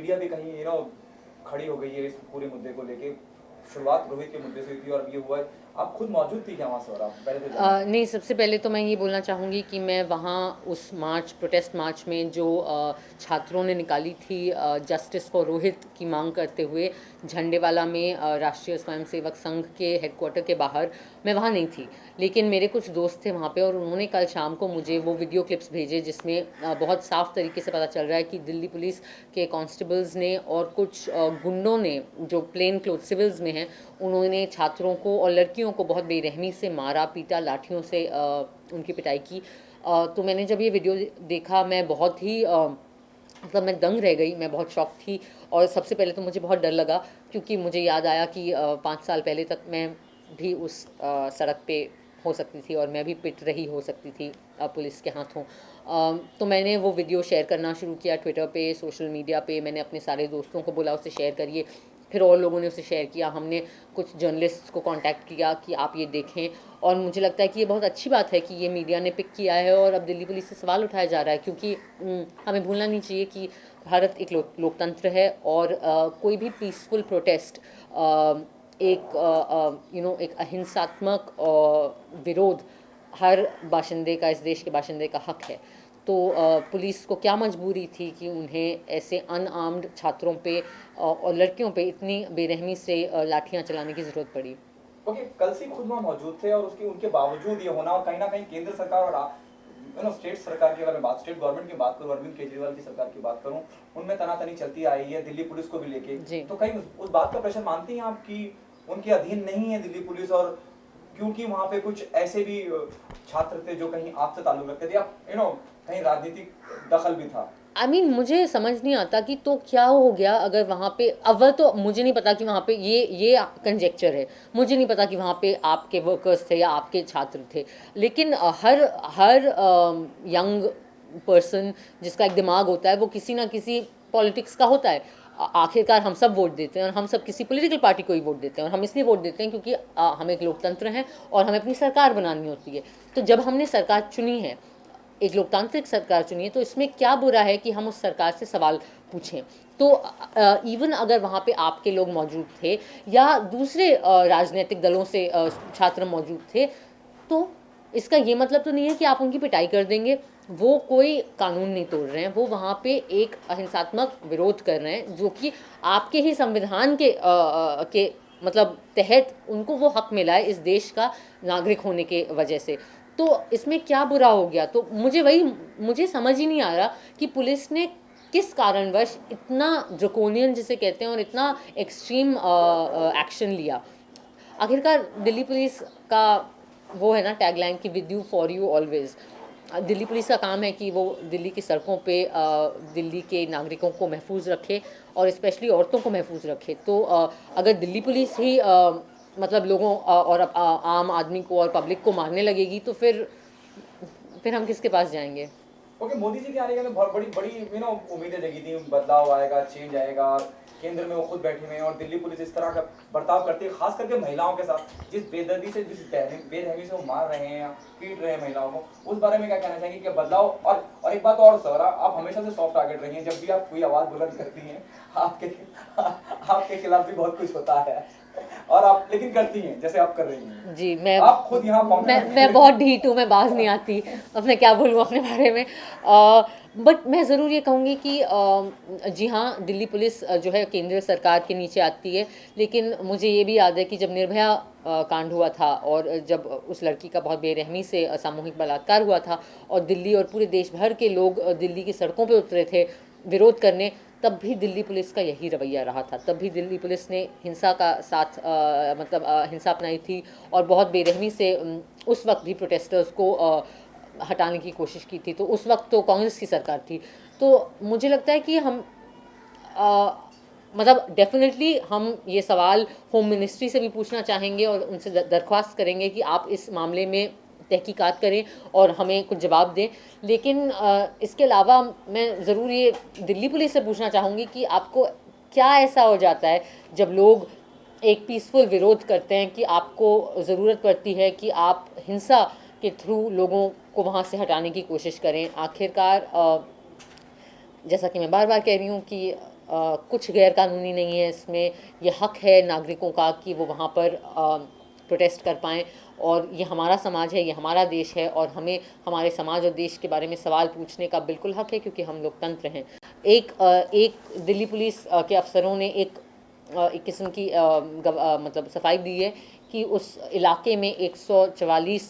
Media भी कहीं खड़ी हो गई है इस पूरे मुद्दे को लेके। शुरुआत रोहित के मुद्दे से हुई थी और अब ये हुआ है। आप खुद मौजूद थी क्या वहाँ से? और आप पहले तो नहीं, सबसे पहले तो मैं ये बोलना चाहूँगी कि मैं वहाँ उस मार्च, प्रोटेस्ट मार्च में जो छात्रों ने निकाली थी जस्टिस फॉर रोहित की मांग करते हुए झंडेवाला में राष्ट्रीय स्वयंसेवक संघ के हेडक्वार्टर के बाहर, मैं वहाँ नहीं थी। लेकिन मेरे कुछ दोस्त थे वहाँ पे और उन्होंने कल शाम को मुझे वो वीडियो क्लिप्स भेजे जिसमें बहुत साफ तरीके से पता चल रहा है कि दिल्ली पुलिस के कांस्टेबल्स ने और कुछ गुंडों ने जो प्लेन क्लोथ सिविल्स में हैं, उन्होंने छात्रों को और लड़कियों को बहुत बेरहमी से मारा, पीटा, लाठियों से उनकी पिटाई की। तो मैंने जब ये वीडियो देखा, मैं बहुत ही मतलब मैं दंग रह गई, मैं बहुत शॉक थी। और सबसे पहले तो मुझे बहुत डर लगा क्योंकि मुझे याद आया कि 5 साल पहले तक मैं भी उस सड़क पे हो सकती थी और मैं भी पिट रही हो सकती थी पुलिस के हाथों। तो मैंने वो वीडियो शेयर करना शुरू किया ट्विटर पे, सोशल मीडिया पे। मैंने अपने सारे दोस्तों को बोला उसे शेयर करिए, फिर और लोगों ने उसे शेयर किया। हमने कुछ जर्नलिस्ट को कांटेक्ट किया कि आप ये देखें। और मुझे लगता है कि ये बहुत अच्छी बात है कि ये मीडिया ने पिक किया है और अब दिल्ली पुलिस से सवाल उठाया जा रहा है, क्योंकि हमें भूलना नहीं चाहिए कि भारत एक लोकतंत्र है और कोई भी पीसफुल प्रोटेस्ट, एक अहिंसात्मक विरोध हर बाशिंदे का, इस देश के बाशिंदे का हक है। तो पुलिस को क्या मजबूरी थी कि उन्हें ऐसे अनआर्म्ड छात्रों पे और लड़कियों पे इतनी बेरहमी से लाठियां चलाने की ज़रूरत पड़ी। ओके, कल से खुद वहाँ मौजूद थे और उनके बावजूद ये होना, और कहीं ना कहीं केंद्र सरकार और स्टेट सरकार की, अगर मैं स्टेट गवर्नमेंट की बात करूँ, अरविंद केजरीवाल की सरकार की बात करूँ, उनमें तनातनी चलती आई है दिल्ली पुलिस को भी लेके। तो कहीं उस बात का प्रेशर मानती हैं आप कि उनके अधीन नहीं है दिल्ली पुलिस? और क्योंकि वहाँ पे कुछ ऐसे भी छात्र थे जो कहीं आपसे ताल्लुक रखते थे, या कहीं राजनीतिक दखल भी था? मुझे समझ नहीं आता कि तो क्या हो गया अगर वहाँ पे, अव्वल तो मुझे नहीं पता कि वहाँ पे ये कंजेक्चर है, मुझे नहीं पता कि वहाँ पे आपके वर्कर्स थे या आपके छात्र थे। लेकिन हर हर यंग पर्सन जिसका एक दिमाग होता है वो किसी ना किसी पॉलिटिक्स का होता है। आखिरकार हम सब वोट देते हैं और हम सब किसी पॉलिटिकल पार्टी को ही वोट देते हैं, और हम इसलिए वोट देते हैं क्योंकि हम एक लोकतंत्र हैं और हमें अपनी सरकार बनानी होती है। तो जब हमने सरकार चुनी है, एक लोकतांत्रिक सरकार चुनी है, तो इसमें क्या बुरा है कि हम उस सरकार से सवाल पूछें। तो इवन अगर वहाँ पे आपके लोग मौजूद थे या दूसरे राजनीतिक दलों से छात्र मौजूद थे, तो इसका ये मतलब तो नहीं है कि आप उनकी पिटाई कर देंगे। वो कोई कानून नहीं तोड़ रहे हैं, वो वहाँ पे एक अहिंसात्मक विरोध कर रहे हैं जो कि आपके ही संविधान के मतलब तहत उनको वो हक मिला है इस देश का नागरिक होने के वजह से। तो इसमें क्या बुरा हो गया? तो मुझे समझ ही नहीं आ रहा कि पुलिस ने किस कारणवश इतना ड्रकोनियन जिसे कहते हैं और इतना एक्सट्रीम एक्शन लिया। आखिरकार दिल्ली पुलिस का वो है ना टैगलाइन कि with you for you always. Delhi police का काम है कि वो दिल्ली की सड़कों पे दिल्ली के नागरिकों को महफूज रखे और स्पेशली औरतों को महफूज रखे। तो अगर दिल्ली पुलिस ही मतलब लोगों और आम आदमी को और पब्लिक को मारने लगेगी तो फिर हम किसके पास जाएंगे? ओके, मोदी जी के आने के बाद बहुत बड़ी बड़ी उम्मीदें जगी थी, बदलाव आएगा, चेंज आएगा, और केंद्र में वो खुद बैठे हुए हैं और दिल्ली पुलिस इस तरह का बर्ताव करती है, खास करके महिलाओं के साथ जिस बेदर्दी से, जिस बेरहमी से वो मार रहे हैं, पीट रहे हैं महिलाओं को, उस बारे में क्या कहना चाहेंगे कि बदलाव? और एक बात और सौरा, आप हमेशा से सॉफ्ट टारगेट रही हैं, जब भी आप कोई आवाज बुलंद करती हैं आपके खिलाफ भी बहुत कुछ होता है, और आप लेकिन करती हैं जैसे आप कर रही हैं। जी, आप खुद यहाँ मैं बहुत ढीठ हूँ, मैं बाज नहीं आती। अब मैं क्या बोलूँ अपने बारे में। बट मैं ज़रूर ये कहूँगी कि जी हाँ, दिल्ली पुलिस जो है केंद्र सरकार के नीचे आती है। लेकिन मुझे ये भी याद है कि जब निर्भया कांड हुआ था और जब उस लड़की का बहुत बेरहमी से सामूहिक बलात्कार हुआ था और दिल्ली और पूरे देश भर के लोग दिल्ली की सड़कों पर उतरे थे विरोध करने, तब भी दिल्ली पुलिस का यही रवैया रहा था। तब भी दिल्ली पुलिस ने हिंसा का साथ मतलब हिंसा अपनाई थी और बहुत बेरहमी से उस वक्त भी प्रोटेस्टर्स को हटाने की कोशिश की थी। तो उस वक्त तो कांग्रेस की सरकार थी। तो मुझे लगता है कि हम मतलब डेफिनेटली हम ये सवाल होम मिनिस्ट्री से भी पूछना चाहेंगे और उनसे दरख्वास्त करेंगे कि आप इस मामले में तहकीकात करें और हमें कुछ जवाब दें। लेकिन इसके अलावा मैं ज़रूर ये दिल्ली पुलिस से पूछना चाहूँगी कि आपको क्या ऐसा हो जाता है जब लोग एक पीसफुल विरोध करते हैं कि आपको ज़रूरत पड़ती है कि आप हिंसा के थ्रू लोगों को वहाँ से हटाने की कोशिश करें? आखिरकार जैसा कि मैं बार बार कह रही हूँ कि कुछ गैर कानूनी नहीं है इसमें। ये हक है नागरिकों का कि वो वहाँ पर प्रोटेस्ट कर पाएँ, और ये हमारा समाज है, ये हमारा देश है, और हमें हमारे समाज और देश के बारे में सवाल पूछने का बिल्कुल हक है, क्योंकि हम लोकतंत्र हैं। एक दिल्ली पुलिस के अफसरों ने एक किस्म की मतलब सफाई दी है कि उस इलाके में 144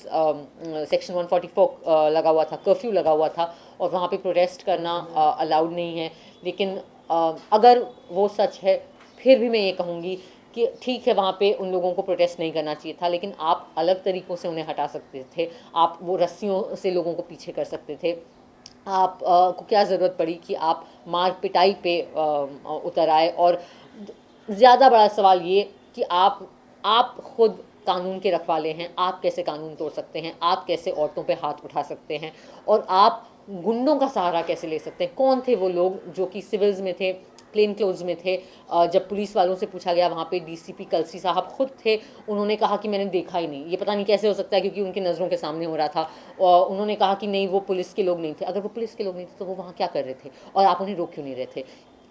सेक्शन 144 लगा हुआ था, कर्फ्यू लगा हुआ था, और वहाँ पे प्रोटेस्ट करना अलाउड नहीं है। लेकिन अगर वो सच है, फिर भी मैं ये कहूँगी कि ठीक है, वहाँ पे उन लोगों को प्रोटेस्ट नहीं करना चाहिए था, लेकिन आप अलग तरीक़ों से उन्हें हटा सकते थे। आप वो रस्सियों से लोगों को पीछे कर सकते थे। आप को क्या ज़रूरत पड़ी कि आप मार पिटाई पे उतर आए? और ज़्यादा बड़ा सवाल ये कि आप खुद कानून के रखवाले हैं, आप कैसे कानून तोड़ सकते हैं? आप कैसे औरतों पे हाथ उठा सकते हैं? और आप गुंडों का सहारा कैसे ले सकते हैं? कौन थे वो लोग जो कि सिविल्स में थे, प्लेन क्लोथ्स में थे? जब पुलिस वालों से पूछा गया, वहाँ पे डीसीपी कलसी साहब खुद थे, उन्होंने कहा कि मैंने देखा ही नहीं। ये पता नहीं कैसे हो सकता है, क्योंकि उनकी नज़रों के सामने हो रहा था। और उन्होंने कहा कि नहीं, वो पुलिस के लोग नहीं थे। अगर वो पुलिस के लोग नहीं थे तो वो वहाँ क्या कर रहे थे, और आप उन्हें रोक क्यों नहीं रहे थे?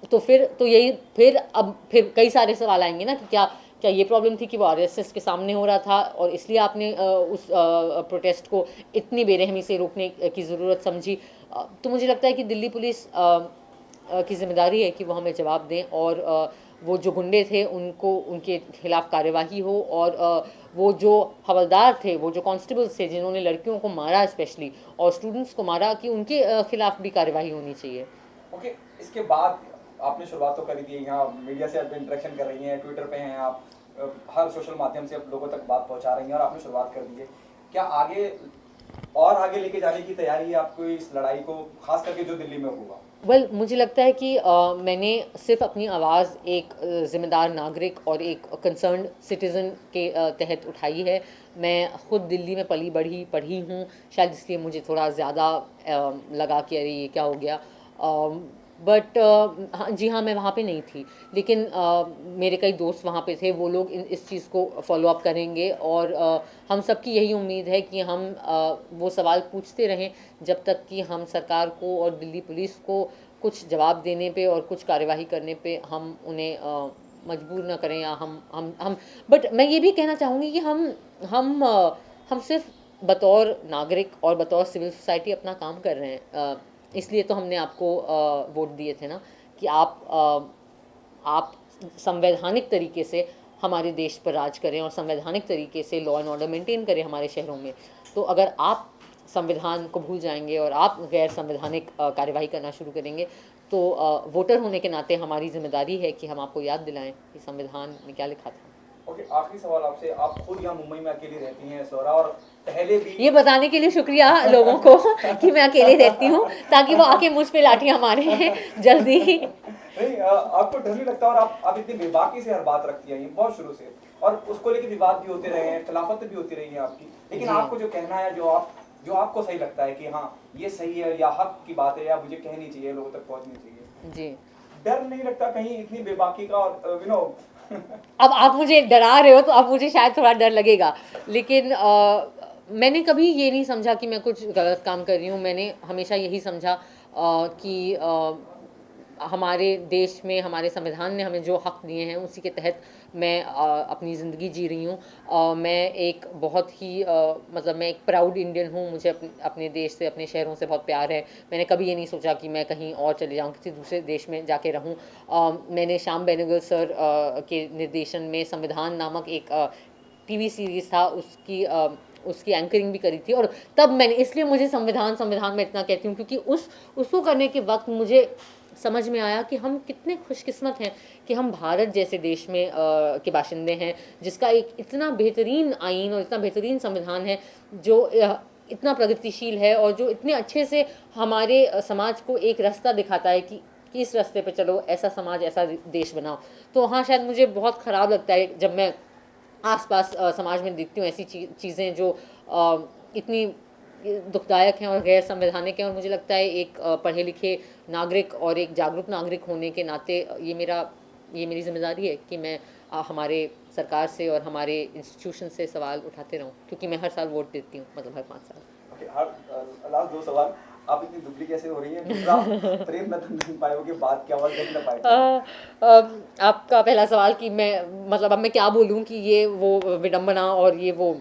तो फिर कई सारे सवाल आएंगे ना कि क्या क्या ये प्रॉब्लम थी कि वो आरएसएस के सामने हो रहा था, और इसलिए आपने उस प्रोटेस्ट को इतनी बेरहमी से रोकने की ज़रूरत समझी? तो मुझे लगता है कि दिल्ली पुलिस की जिम्मेदारी है कि वो हमें जवाब दें, और वो जो गुंडे थे उनको उनके खिलाफ कार्यवाही हो, और वो जो हवलदार थे, वो जो कांस्टेबल्स थे जिन्होंने लड़कियों को मारा स्पेशली, और स्टूडेंट्स को मारा, कि उनके खिलाफ भी कार्यवाही होनी चाहिए। ओके, इसके बाद आपने शुरुआत तो करी थी, यहाँ मीडिया से आप इंटरेक्शन कर रही हैं, ट्विटर पे हैं आप, हर सोशल माध्यम से आप लोगों तक बात पहुंचा रही हैं, और आपने शुरुआत कर दी है। क्या आगे लेके जाने की तैयारी है आपको इस लड़ाई को, खास करके जो दिल्ली में हुआ? मुझे लगता है कि मैंने सिर्फ अपनी आवाज़ एक ज़िम्मेदार नागरिक और एक कंसर्न्ड सिटीज़न के तहत उठाई है। मैं ख़ुद दिल्ली में पढ़ी हूँ, शायद इसलिए मुझे थोड़ा ज़्यादा लगा कि अरे ये क्या हो गया। बट हाँ जी हाँ, मैं वहाँ पे नहीं थी, लेकिन मेरे कई दोस्त वहाँ पे थे। वो लोग इस चीज़ को फॉलो अप करेंगे, और हम सबकी यही उम्मीद है कि हम वो सवाल पूछते रहें जब तक कि हम सरकार को और दिल्ली पुलिस को कुछ जवाब देने पे और कुछ कार्यवाही करने पे हम उन्हें मजबूर ना करें, या हम बट मैं ये भी कहना चाहूँगी कि हम सिर्फ बतौर नागरिक और बतौर सिविल सोसाइटी अपना काम कर रहे हैं। इसलिए तो हमने आपको वोट दिए थे ना, कि आप संवैधानिक तरीके से हमारे देश पर राज करें, और संवैधानिक तरीके से लॉ एंड ऑर्डर मेंटेन करें हमारे शहरों में। तो अगर आप संविधान को भूल जाएंगे और आप गैर संवैधानिक कार्यवाही करना शुरू करेंगे, तो वोटर होने के नाते हमारी जिम्मेदारी है कि हम आपको याद दिलाएं कि संविधान में क्या लिखा था। ओके, आखिरी सवाल आपसे, आप खुद यहाँ मुंबई में अकेली रहती हैं सोहरा, और पहले भी ये बताने के लिए शुक्रिया लोगों को कि मैं अकेले रहती हूँ, ताकि वो आके मुझ पे लाठियाँ मारे जल्दी ही। नहीं, आपको डर नहीं लगता? और आप इतनी बेबाकी से हर बात रखती हैं बहुत शुरू से, और उसको लेके विवाद भी होते रहे हैं, खिलाफत भी होती रही है आपकी, लेकिन आपको जो कहना है, जो आपको सही लगता है कि हाँ ये सही है या हक की बात है या मुझे कहनी चाहिए, लोगों तक पहुंचनी चाहिए जी, डर नहीं लगता कहीं इतनी बेबाकी का? और अब आप मुझे डरा रहे हो तो अब मुझे शायद थोड़ा डर लगेगा, लेकिन मैंने कभी ये नहीं समझा कि मैं कुछ गलत काम कर रही हूँ। मैंने हमेशा यही समझा कि हमारे देश में हमारे संविधान ने हमें जो हक दिए हैं उसी के तहत मैं अपनी ज़िंदगी जी रही हूँ। मैं एक बहुत ही मतलब मैं एक प्राउड इंडियन हूँ। मुझे अपने देश से, अपने शहरों से बहुत प्यार है। मैंने कभी ये नहीं सोचा कि मैं कहीं और चले जाऊँ, किसी दूसरे देश में जाके रहूँ। मैंने श्याम बेनेगल सर के निर्देशन में संविधान नामक एक टीवी सीरीज़ था, उसकी एंकरिंग भी करी थी, और तब मैंने, इसलिए मुझे संविधान मैं इतना कहती हूँ क्योंकि उसको करने के वक्त मुझे समझ में आया कि हम कितने खुशकिस्मत हैं कि हम भारत जैसे देश में के बाशिंदे हैं, जिसका एक इतना बेहतरीन आईन और इतना बेहतरीन संविधान है, जो इतना प्रगतिशील है, और जो इतने अच्छे से हमारे समाज को एक रास्ता दिखाता है कि इस रास्ते पे चलो, ऐसा समाज, ऐसा देश बनाओ। तो हाँ, शायद मुझे बहुत ख़राब लगता है जब मैं आसपास समाज में देखती हूँ ऐसी चीज़ें जो इतनी दुखदायक हैं और गैर संवैधानिक हैं, और मुझे लगता है एक पढ़े लिखे नागरिक और एक जागरूक नागरिक होने के नाते ये मेरी जिम्मेदारी है कि मैं हमारे सरकार से और हमारे इंस्टीट्यूशन से सवाल उठाते रहूं, क्योंकि मैं हर साल वोट देती हूँ, मतलब हर 5 साल। ओके, लास्ट 2 सवाल। आप इतनी दुबली कैसे हो रही हैं? दूसरा, प्रेम रतन धन पायो के बाद क्या हुआ, देख ना पाए? आपका पहला सवाल कि मैं मतलब अब मैं क्या बोलूँ कि ये वो विडंबना और ये वो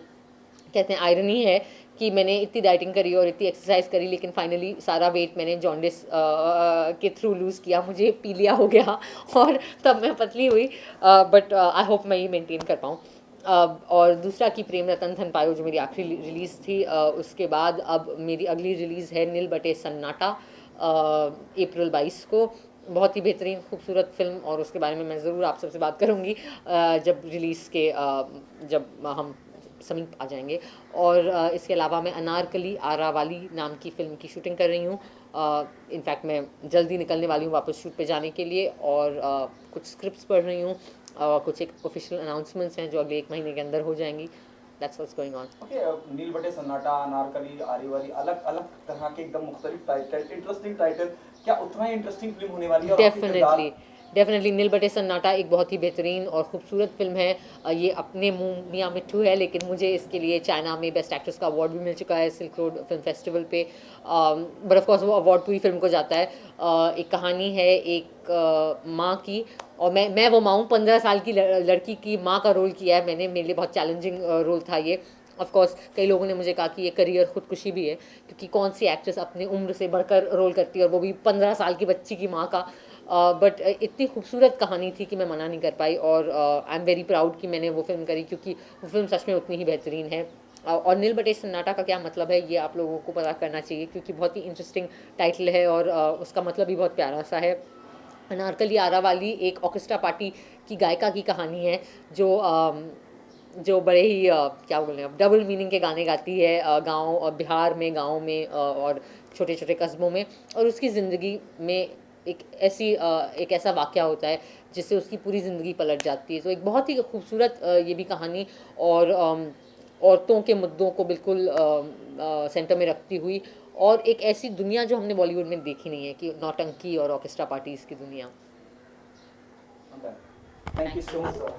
कहते हैं आयरनी है कि मैंने इतनी डाइटिंग करी और इतनी एक्सरसाइज करी, लेकिन फाइनली सारा वेट मैंने जॉन्डिस के थ्रू लूज़ किया, मुझे पीलिया हो गया और तब मैं पतली हुई। बट आई होप मैं ये मेंटेन कर पाऊँ। और दूसरा कि प्रेम रतन धन पायो जो मेरी आखिरी रिलीज़ थी, उसके बाद अब मेरी अगली रिलीज़ है नील बटे सन्नाटा, अप्रैल 22 को। बहुत ही बेहतरीन खूबसूरत फिल्म, और उसके बारे में मैं ज़रूर आप सबसे बात करूँगी जब रिलीज़ के जब हम समीप आ जाएंगे। और इसके अलावा मैं अनारकली आरावाली नाम की फ़िल्म की शूटिंग कर रही हूँ। इनफैक्ट मैं जल्दी निकलने वाली हूँ वापस शूट पे जाने के लिए, और कुछ स्क्रिप्ट्स पढ़ रही हूँ, कुछ एक ऑफिशियल अनाउंसमेंट्स हैं जो अगले 1 महीने के अंदर हो जाएंगी। That's what's going on. Okay, Nil Battey Sannata, Anarkali, आरी वाली, अलग अलग तरह के एकदम मुख्तलिफ टाइटल, इंटरेस्टिंग टाइटल। क्या उतना ही इंटरेस्टिंग फिल्म होने वाली है? और आपके डेफिनेटली किरदार डेफिनेटली नील बटे सन्नाटा एक बहुत ही बेहतरीन और खूबसूरत फिल्म है। ये अपने मुंह मियाँ मिट्ठू है, लेकिन मुझे इसके लिए चाइना में बेस्ट एक्ट्रेस का अवार्ड भी मिल चुका है सिल्क रोड फिल्म फेस्टिवल पे। बट ऑफ कोर्स वो अवार्ड पूरी फिल्म को जाता है। एक कहानी है एक माँ की, और मैं वो माँ हूँ, 15 साल की लड़की की माँ का रोल किया है मैंने। मेरे लिए बहुत चैलेंजिंग रोल था ये। ऑफ कोर्स कई लोगों ने मुझे कहा कि ये करियर खुदकुशी भी है, क्योंकि कौन सी एक्ट्रेस अपनी उम्र से बढ़कर रोल करती है, और वो भी 15 साल की बच्ची की माँ का। बट इतनी खूबसूरत कहानी थी कि मैं मना नहीं कर पाई, और आई एम वेरी प्राउड कि मैंने वो फिल्म करी, क्योंकि वो फिल्म सच में उतनी ही बेहतरीन है। और नील बटे सन्नाटा का क्या मतलब है ये आप लोगों को पता करना चाहिए, क्योंकि बहुत ही इंटरेस्टिंग टाइटल है, और उसका मतलब भी बहुत प्यारा सा है। अनारकली आरावाली एक ऑर्केस्ट्रा पार्टी की गायिका की कहानी है, जो बड़े ही क्या बोलें अब, डबल मीनिंग के गाने गाती है गाँव और बिहार में, गाँव में और छोटे छोटे कस्बों में। और उसकी ज़िंदगी में एक ऐसा वाक़या होता है जिससे उसकी पूरी ज़िंदगी पलट जाती है। तो एक बहुत ही खूबसूरत ये भी कहानी, और औरतों के मुद्दों को बिल्कुल सेंटर में रखती हुई, और एक ऐसी दुनिया जो हमने बॉलीवुड में देखी नहीं है, कि नौटंकी और ऑर्केस्ट्रा पार्टीज़ की दुनिया। Thank you so much.